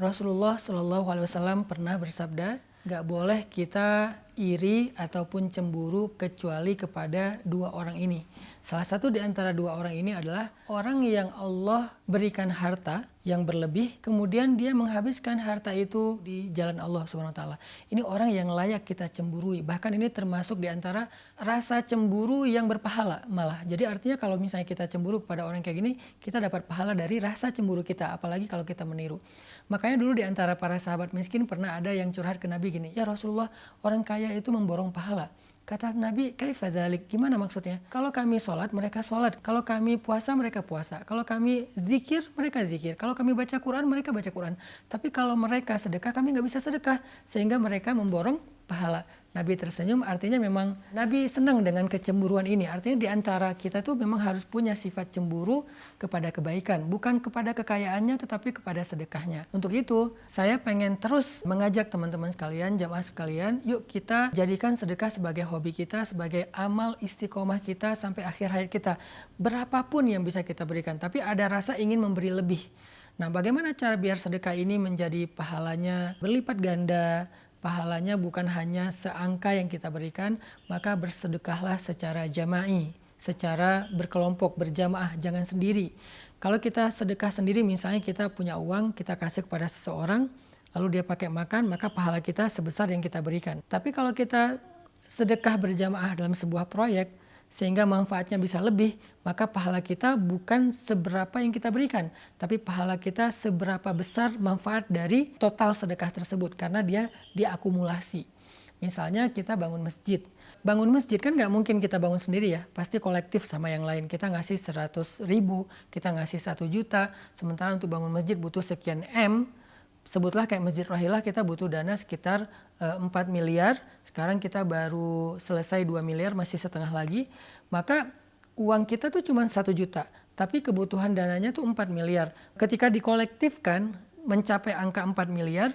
Rasulullah SAW pernah bersabda, gak boleh kita iri ataupun cemburu kecuali kepada dua orang ini. Salah satu di antara dua orang ini adalah orang yang Allah berikan harta yang berlebih, kemudian dia menghabiskan harta itu di jalan Allah SWT. Ini orang yang layak kita cemburui. Bahkan ini termasuk di antara rasa cemburu yang berpahala malah. Jadi artinya kalau misalnya kita cemburu kepada orang kayak gini, kita dapat pahala dari rasa cemburu kita, apalagi kalau kita meniru. Makanya dulu di antara para sahabat miskin pernah ada yang curhat ke Nabi gini, ya Rasulullah, orang kaya itu memborong pahala. Kata Nabi, kaifa dzalik? Gimana maksudnya? Kalau kami sholat, mereka sholat. Kalau kami puasa, mereka puasa. Kalau kami zikir, mereka zikir. Kalau kami baca Quran, mereka baca Quran. Tapi kalau mereka sedekah, kami nggak bisa sedekah. Sehingga mereka memborong pahala. Nabi tersenyum, artinya memang Nabi senang dengan kecemburuan ini. Artinya di antara kita tuh memang harus punya sifat cemburu kepada kebaikan. Bukan kepada kekayaannya, tetapi kepada sedekahnya. Untuk itu, saya pengen terus mengajak teman-teman sekalian, jamaah sekalian, yuk kita jadikan sedekah sebagai hobi kita, sebagai amal istiqomah kita sampai akhir hayat kita. Berapapun yang bisa kita berikan, tapi ada rasa ingin memberi lebih. Nah, bagaimana cara biar sedekah ini menjadi pahalanya berlipat ganda, pahalanya bukan hanya seangka yang kita berikan, maka bersedekahlah secara jama'i, secara berkelompok, berjamaah, jangan sendiri. Kalau kita sedekah sendiri, misalnya kita punya uang, kita kasih kepada seseorang, lalu dia pakai makan, maka pahala kita sebesar yang kita berikan. Tapi kalau kita sedekah berjamaah dalam sebuah proyek, sehingga manfaatnya bisa lebih, maka pahala kita bukan seberapa yang kita berikan, tapi pahala kita seberapa besar manfaat dari total sedekah tersebut, karena dia diakumulasi. Misalnya kita bangun masjid. Bangun masjid kan nggak mungkin kita bangun sendiri ya, pasti kolektif sama yang lain. Kita ngasih 100.000, kita ngasih 1 juta, sementara untuk bangun masjid butuh sekian M. Sebutlah kayak Masjid Rohilah, kita butuh dana sekitar 4 miliar, sekarang kita baru selesai 2 miliar, masih setengah lagi, maka uang kita tuh cuma 1 juta, tapi kebutuhan dananya tuh 4 miliar. Ketika dikolektifkan mencapai angka 4 miliar,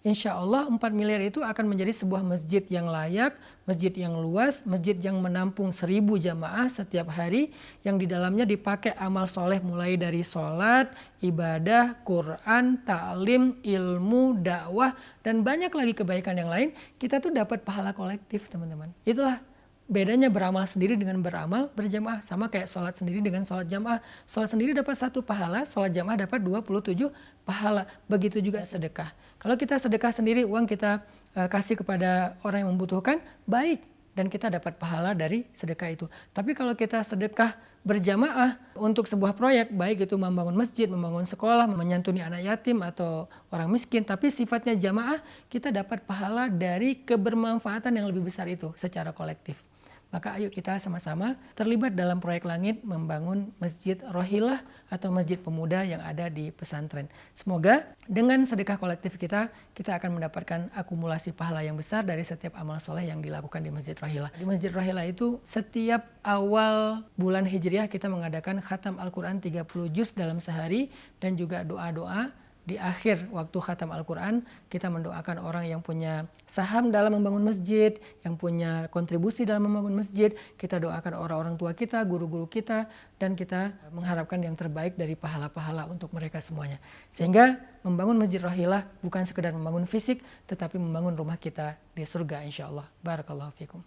insya Allah 4 miliar itu akan menjadi sebuah masjid yang layak, masjid yang luas, masjid yang menampung 1.000 jamaah setiap hari, yang di dalamnya dipakai amal soleh mulai dari sholat, ibadah, Quran, ta'lim, ilmu, dakwah, dan banyak lagi kebaikan yang lain. Kita tuh dapat pahala kolektif, teman-teman. Itulah bedanya beramal sendiri dengan beramal berjamaah. Sama kayak sholat sendiri dengan sholat jamaah. Sholat sendiri dapat 1 pahala, sholat jamaah dapat 27 pahala. Begitu juga sedekah. Kalau kita sedekah sendiri, uang kita kasih kepada orang yang membutuhkan, baik. Dan kita dapat pahala dari sedekah itu. Tapi kalau kita sedekah berjamaah untuk sebuah proyek, baik itu membangun masjid, membangun sekolah, menyantuni anak yatim atau orang miskin, tapi sifatnya jamaah, kita dapat pahala dari kebermanfaatan yang lebih besar itu secara kolektif. Maka ayo kita sama-sama terlibat dalam proyek langit membangun Masjid Rohilah atau Masjid Pemuda yang ada di pesantren. Semoga dengan sedekah kolektif kita akan mendapatkan akumulasi pahala yang besar dari setiap amal soleh yang dilakukan di Masjid Rohilah. Di Masjid Rohilah itu setiap awal bulan Hijriah kita mengadakan khatam Al-Quran 30 juz dalam sehari dan juga doa-doa. Di akhir waktu khatam Al-Quran, kita mendoakan orang yang punya saham dalam membangun masjid, yang punya kontribusi dalam membangun masjid. Kita doakan orang-orang tua kita, guru-guru kita, dan kita mengharapkan yang terbaik dari pahala-pahala untuk mereka semuanya. Sehingga membangun Masjid Rohilah bukan sekedar membangun fisik, tetapi membangun rumah kita di surga insya Allah. Barakallahu fikum.